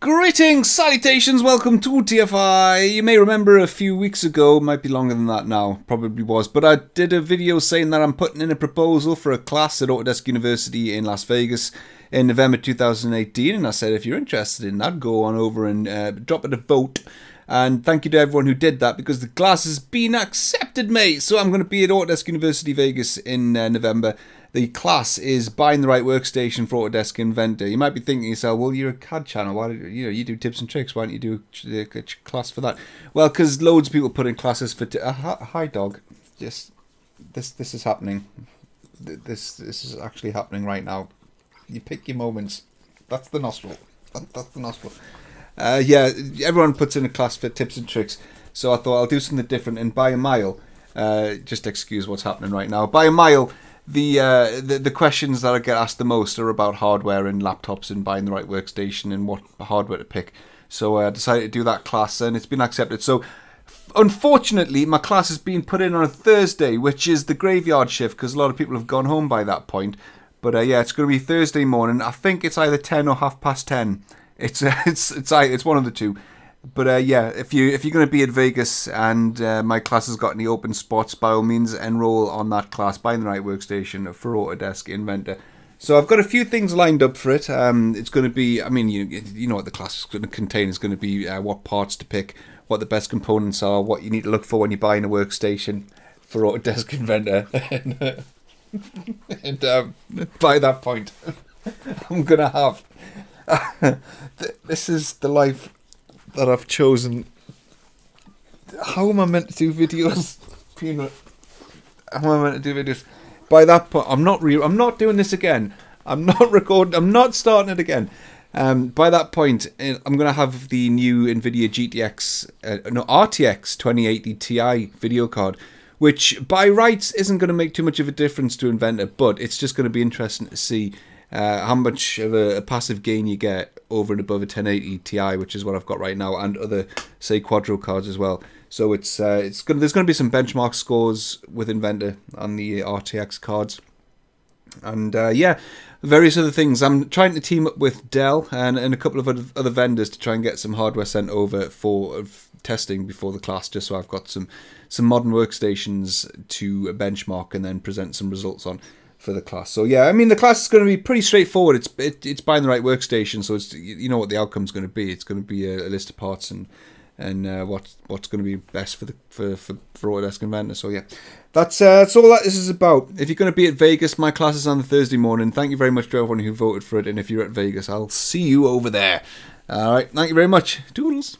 Greetings, salutations, welcome to TFI. You may remember a few weeks ago, might be longer than that now, probably was, but I did a video saying that I'm putting in a proposal for a class at Autodesk University in Las Vegas in November 2018, and I said if you're interested in that, go on over and drop it a vote. And thank you to everyone who did that, because the class has been accepted, mate. So I'm going to be at Autodesk University Vegas in November. The class is Buying the Right Workstation for Autodesk Inventor. You might be thinking to yourself, well, you're a CAD channel. Why do you do tips and tricks? Why don't you do a class for that? Well, because loads of people put in classes for... hi, dog. Yes, this is happening. This is actually happening right now. You pick your moments. That's the nostril. That's the nostril. Yeah, everyone puts in a class for tips and tricks, so I thought I'll do something different and by a mile. Just excuse what's happening right now. By a mile, the questions that I get asked the most are about hardware and laptops and buying the right workstation and what hardware to pick. So I decided to do that class, and it's been accepted. So unfortunately, my class has been put in on a Thursday, which is the graveyard shift, because a lot of people have gone home by that point. But yeah, it's going to be Thursday morning. I think it's either 10 or 10:30. It's one of the two. But yeah, if you're going to be at Vegas and my class has got any open spots, by all means enroll on that class, Buying the Right Workstation for Autodesk Inventor. So I've got a few things lined up for it. It's going to be, I mean, you know what the class is going to contain. It's going to be what parts to pick, what the best components are, what you need to look for when you're buying a workstation for Autodesk Inventor. And by that point, I'm going to have... this is the life that I've chosen. How am I meant to do videos? Peanut. How am I meant to do videos? By that point, I'm not doing this again. I'm not recording. I'm not starting it again. By that point, I'm going to have the new NVIDIA RTX 2080 Ti video card, which by rights isn't going to make too much of a difference to Inventor, but it's just going to be interesting to see how much of a passive gain you get over and above a 1080 Ti, which is what I've got right now, and other, say, Quadro cards as well. So there's going to be some benchmark scores with Inventor on the RTX cards, and yeah, various other things. I'm trying to team up with Dell and a couple of other vendors to try and get some hardware sent over for testing before the class, just so I've got some modern workstations to benchmark and then present some results on for the class. So yeah, I mean, the class is going to be pretty straightforward. It's buying the right workstation, so it's, you know what the outcome's going to be. It's going to be a list of parts and what's going to be best for Autodesk Inventor. So yeah, that's all that this is about. If you're going to be at Vegas, my class is on the Thursday morning. Thank you very much to everyone who voted for it, and if you're at Vegas, I'll see you over there. All right, thank you very much. Toodles.